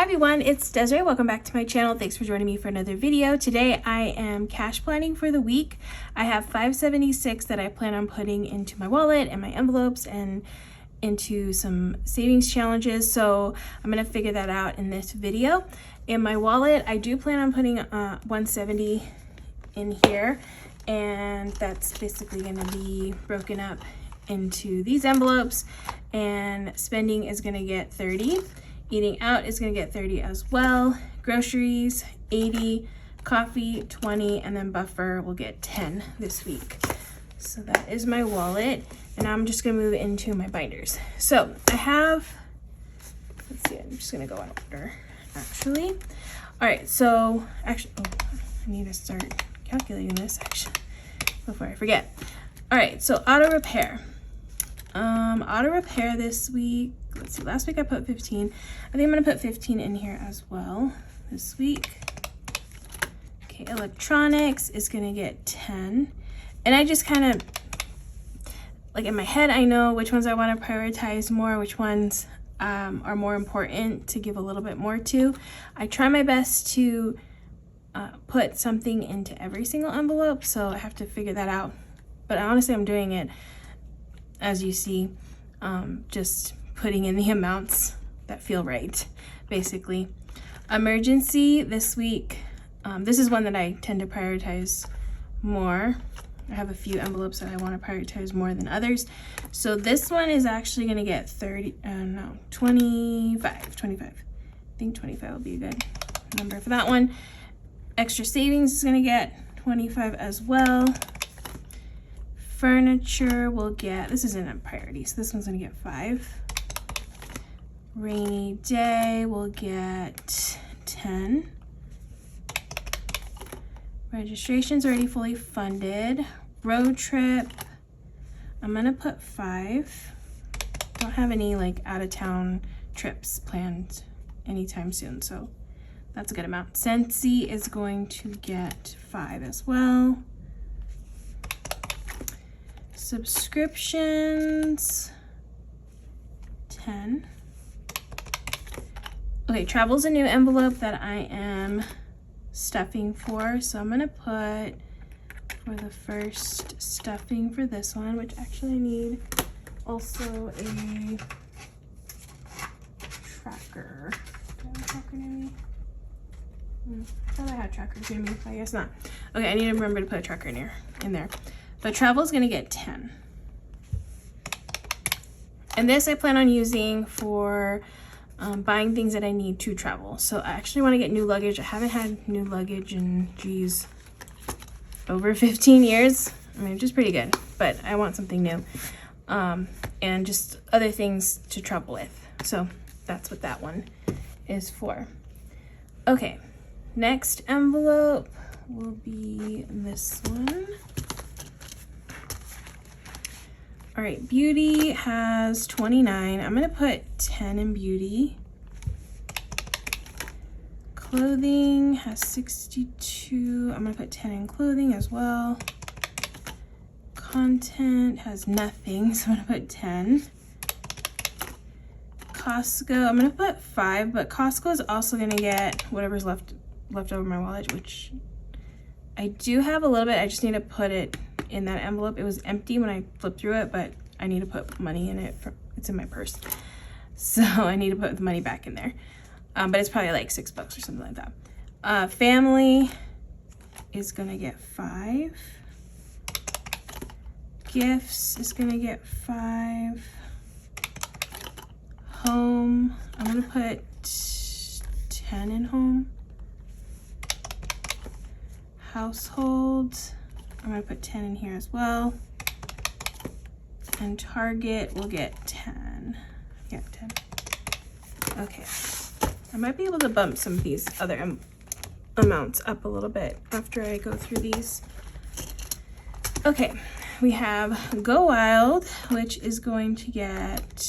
everyone, it's Desiree. Welcome back to my channel. Thanks for joining me for another video. Today I am cash planning for the week. I have $576 that I plan on putting into my wallet and my envelopes and into some savings challenges. So I'm going to figure that out in this video. In my wallet, I do plan on putting $170 in here, and that's basically going to be broken up into these envelopes, and spending is going to get $30. Eating out is going to get $30 as well. Groceries, $80. Coffee, $20. And then buffer will get $10 this week. So that is my wallet. And I'm just going to move into my binders. So I have, let's see, I'm just going to go in order, actually. All right, so actually, oh, I need to start calculating this, actually, before I forget. All right, so auto repair. Auto repair this week, let's see, last week I put 15. I think I'm gonna put 15 in here as well this week. Okay, electronics is gonna get 10. And I just kind of, like in my head, I know which ones I wanna prioritize more, which ones are more important to give a little bit more to. I try my best to put something into every single envelope, so I have to figure that out. But honestly, I'm doing it, as you see, just putting in the amounts that feel right, basically. Emergency this week, this is one that I tend to prioritize more. I have a few envelopes that I want to prioritize more than others. So this one is actually going to get 25. I think 25 will be a good number for that one. Extra savings is going to get 25 as well. Furniture will get, this isn't a priority, so this one's gonna get 5. Rainy day will get 10. Registration's already fully funded. Road trip, I'm gonna put 5. Don't have any like out of town trips planned anytime soon, so that's a good amount. Scentsy is going to get 5 as well. Subscriptions, 10. Okay, travel's a new envelope that I am stuffing for, so I'm gonna put for the first stuffing for this one, which actually I need also a tracker. Do I have a tracker near me? I thought I had trackers near me, I guess not. Okay, I need to remember to put a tracker in there. But travel is gonna get 10. And this I plan on using for buying things that I need to travel. So I actually wanna get new luggage. I haven't had new luggage in, geez, over 15 years. I mean, which is pretty good, but I want something new. And just other things to travel with. So that's what that one is for. Okay, next envelope will be this one. All right, beauty has 29. I'm gonna put 10 in beauty. Clothing has 62. I'm gonna put 10 in clothing as well. Content has nothing, so I'm gonna put 10. Costco, I'm gonna put 5, but Costco is also gonna get whatever's left over in my wallet, which I do have a little bit. I just need to put it in that envelope. It was empty when I flipped through it, but I need to put money in it. It's in my purse, so I need to put the money back in there. But it's probably like $6 or something like that. Family is gonna get 5. Gifts is gonna get 5. Home, I'm gonna put 10 in home. Household, I'm gonna put 10 in here as well. And Target will get 10. Yeah, 10. Okay. I might be able to bump some of these other amounts up a little bit after I go through these. Okay, we have Go Wild, which is going to get,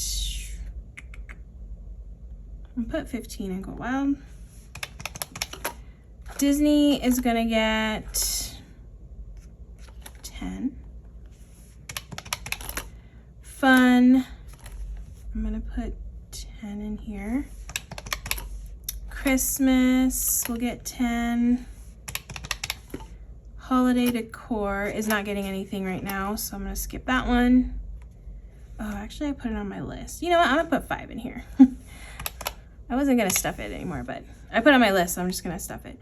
I'll put 15 in Go Wild. Disney is gonna get 10. Fun, I'm gonna put 10 in here. Christmas, we'll get 10. Holiday decor is not getting anything right now, so I'm gonna skip that one. Oh, actually I put it on my list. You know what, I'm gonna put 5 in here. I wasn't gonna stuff it anymore, but I put it on my list, so I'm just gonna stuff it.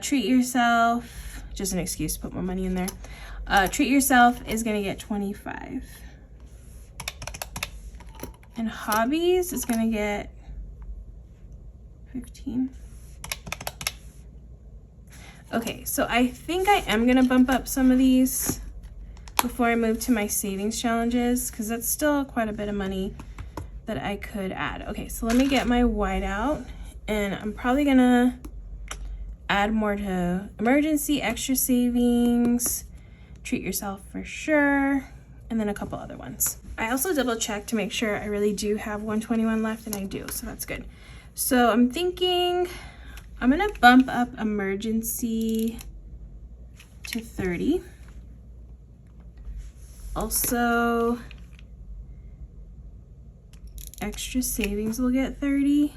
Treat yourself, just an excuse to put more money in there. Treat yourself is gonna get 25. And hobbies is gonna get 15. Okay, so I think I am gonna bump up some of these before I move to my savings challenges, because that's still quite a bit of money that I could add. Okay, so let me get my white out, and I'm probably gonna add more to emergency, extra savings, treat yourself for sure, and then a couple other ones. I also double checked to make sure I really do have 121 left, and I do, so that's good. So I'm thinking I'm gonna bump up emergency to 30. Also, extra savings will get 30.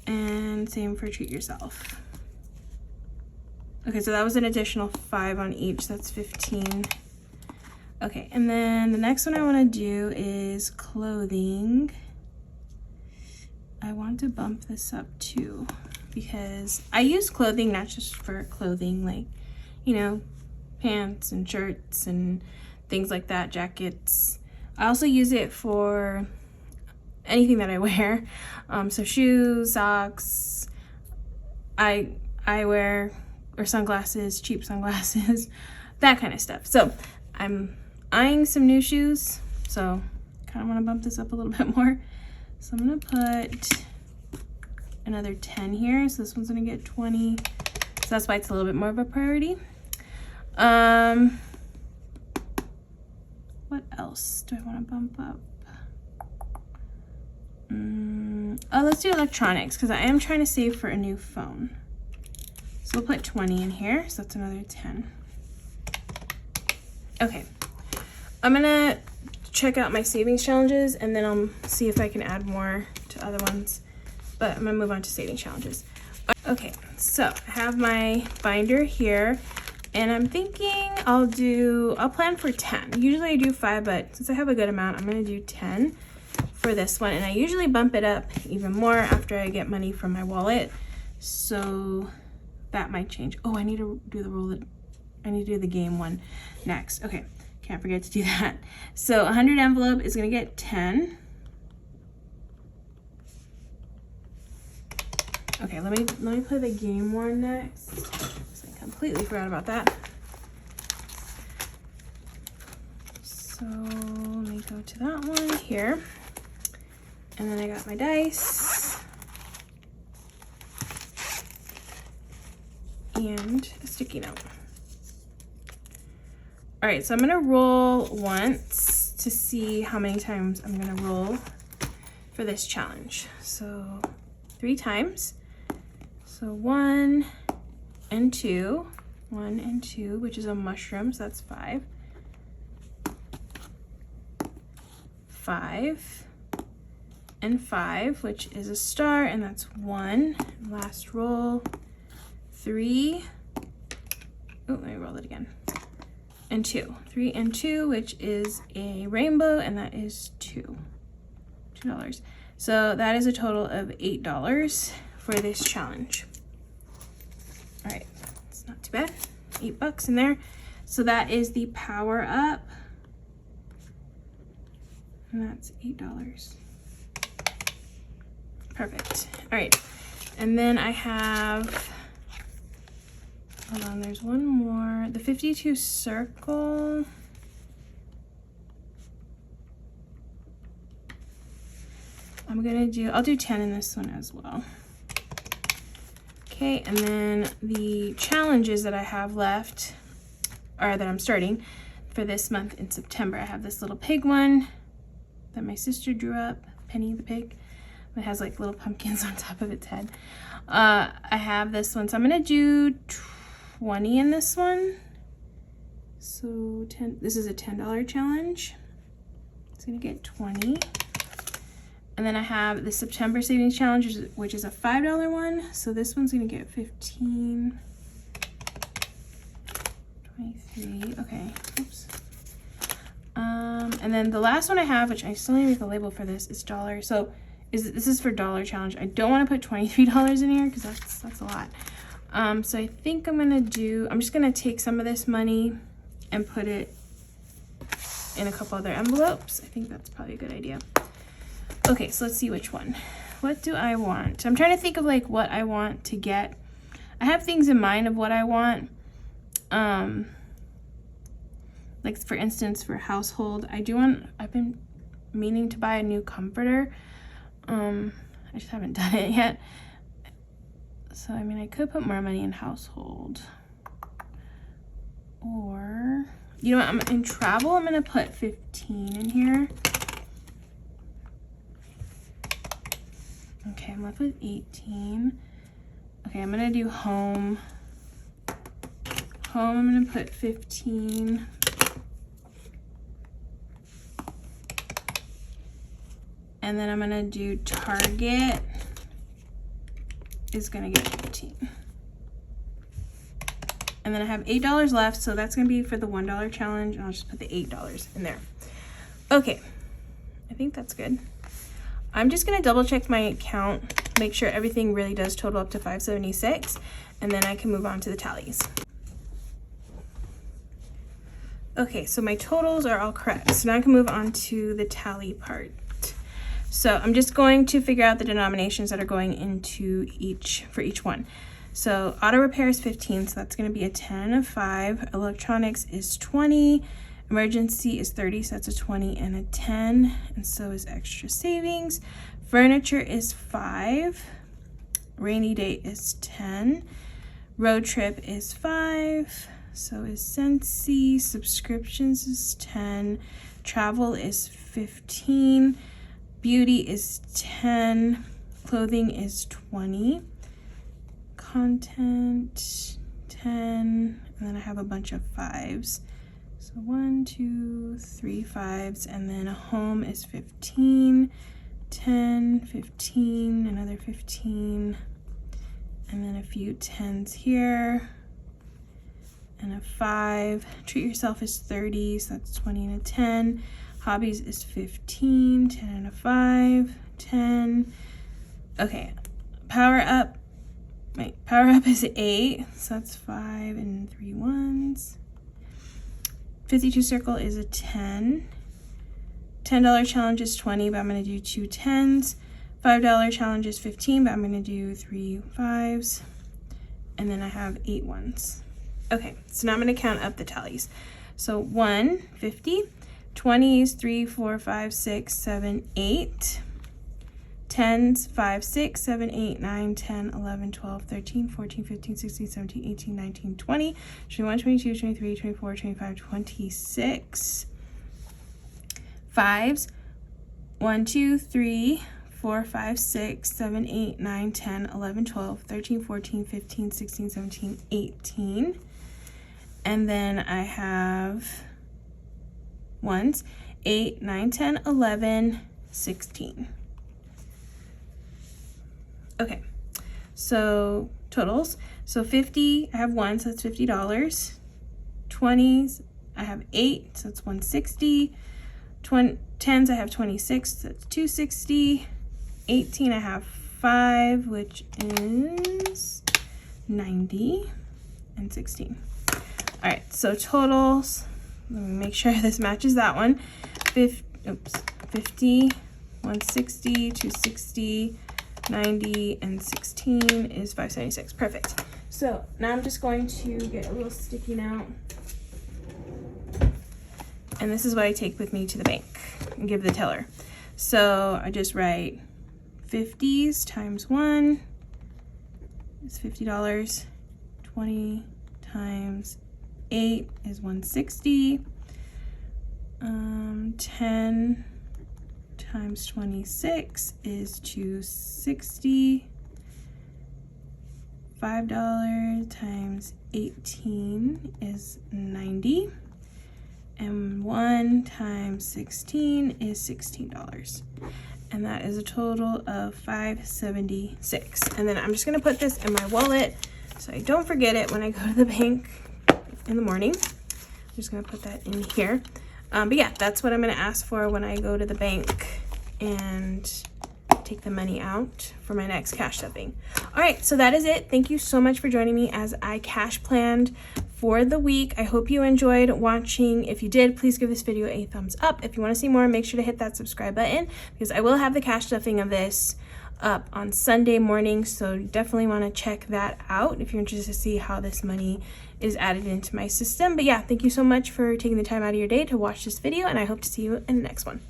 And same for treat yourself. Okay, so that was an additional 5 on each, that's 15. Okay, and then the next one I wanna do is clothing. I want to bump this up too, because I use clothing not just for clothing, like, you know, pants and shirts and things like that, jackets. I also use it for anything that I wear. So shoes, socks, eyewear, or sunglasses, cheap sunglasses, that kind of stuff. So I'm eyeing some new shoes, so kind of want to bump this up a little bit more. So I'm gonna put another 10 here. So this one's gonna get 20. So that's why it's a little bit more of a priority. What else do I wanna bump up? Oh, let's do electronics, because I am trying to save for a new phone. So we'll put 20 in here, so that's another 10. Okay, I'm gonna check out my savings challenges, and then I'll see if I can add more to other ones, but I'm gonna move on to savings challenges. Okay, so I have my binder here, and I'm thinking I'll plan for 10. Usually I do 5, but since I have a good amount, I'm gonna do 10 for this one, and I usually bump it up even more after I get money from my wallet, so that might change. Oh, I need to do the game one next. Okay. Can't forget to do that. So 100 envelope is gonna get 10. Okay, let me play the game one next. So I completely forgot about that. So let me go to that one here. And then I got my dice. And a sticky note. All right, so I'm gonna roll once to see how many times I'm gonna roll for this challenge. So 3 times. So 1 and 2, 1 and 2, which is a mushroom, so that's 5. 5 and 5, which is a star, and that's 1. Last roll, 3. Oh, let me roll it again. And 2, 3 and 2, which is a rainbow, and that is $2. So that is a total of $8 for this challenge. All right, it's not too bad. $8 in there. So that is the power up, and that's $8. Perfect. All right, and then I have, hold on, there's one more. The 52 circle. I'll do 10 in this one as well. Okay, and then the challenges that I have left, or that I'm starting for this month in September. I have this little pig one that my sister drew up, Penny the pig. It has like little pumpkins on top of its head. I have this one, so I'm gonna do 20 in this one. So 10, this is a $10 challenge. It's gonna get 20. And then I have the September Savings Challenge, which is a $5 one. So this one's gonna get 15, 23, okay, oops. And then the last one I have, which I still need to make a label for this, is dollar. So this is for dollar challenge. I don't want to put $23 in here because that's a lot. So I think I'm just gonna take some of this money and put it in a couple other envelopes. I think that's probably a good idea. Okay, so let's see which one. What do I want? I'm trying to think of like what I want to get. I have things in mind of what I want. Like for instance, for household, I've been meaning to buy a new comforter. I just haven't done it yet. So, I mean, I could put more money in household. Or, you know what, I'm in travel, I'm gonna put 15 in here. Okay, I'm left with 18. Okay, I'm gonna do home. Home, I'm gonna put 15. And then I'm gonna do Target is gonna get 15. And then I have $8 left, so that's gonna be for the $1 challenge, and I'll just put the $8 in there. Okay, I think that's good. I'm just gonna double check my account, make sure everything really does total up to 576, and then I can move on to the tallies. Okay, so my totals are all correct. So now I can move on to the tally part. So I'm just going to figure out the denominations that are going into for each one. So auto repair is 15, so that's going to be a 10 and a 5. Electronics is 20. Emergency is 30, so that's a 20 and a 10. And so is extra savings. Furniture is 5. Rainy day is 10. Road trip is 5. So is Scentsy. Subscriptions is 10. Travel is 15. Beauty is 10, clothing is 20, content 10, and then I have a bunch of 5s. So 1, 2, 3 5s, and then a home is 15, 10, 15, another 15, and then a few 10s here, and a 5. Treat yourself is 30, so that's 20 and a 10. Hobbies is 15, 10 and a 5, 10. Okay, power up is 8, so that's 5 and 3 1s. 52 circle is a 10. $10 challenge is 20, but I'm gonna do 2 10s. $5 challenge is 15, but I'm gonna do 3 5s. And then I have 8 1s. Okay, so now I'm gonna count up the tallies. So 1, 50. 20s, 3, 4, 5, 6, 7, 8. 10s, 5, 6, 7, 8, 9, 10, 11, 12, 13, 14, 15, 16, 17, 18, 19, 20, 21, 22, 23, 24, 25, 26. 5s, 1, 2, 3, 4, 5, 6, 7, 8, 9, 10, 11, 12, 13, 14, 15, 16, 17, 18. And then I have 1s, 8, 9, 10, 11, 16. Okay, so totals. So 50, I have 1, so that's $50. 20s, I have 8, so that's 160. 10s, I have 26, so that's 260. 18, I have 5, which is 90, and 16. All right, so totals. Let me make sure this matches that one. 50, 160, 260, 90, and 16 is 576. Perfect. So now I'm just going to get a little sticky note. And this is what I take with me to the bank and give the teller. So I just write 50s times 1 is $50. 20 times 8 is 160. 10 times 26 is 260. $5 times 18 is 90. And 1 times 16 is $16. and that is a total of $576. And then I'm just gonna put this in my wallet so I don't forget it when I go to the bank in the morning. I'm just gonna put that in here. But yeah, that's what I'm gonna ask for when I go to the bank and take the money out for my next cash stuffing. All right, so that is it. Thank you so much for joining me as I cash planned for the week. I hope you enjoyed watching. If you did, please give this video a thumbs up. If you want to see more, make sure to hit that subscribe button, because I will have the cash stuffing of this up on Sunday morning, so definitely want to check that out if you're interested to see how this money is added into my system. But yeah, thank you so much for taking the time out of your day to watch this video, and I hope to see you in the next one.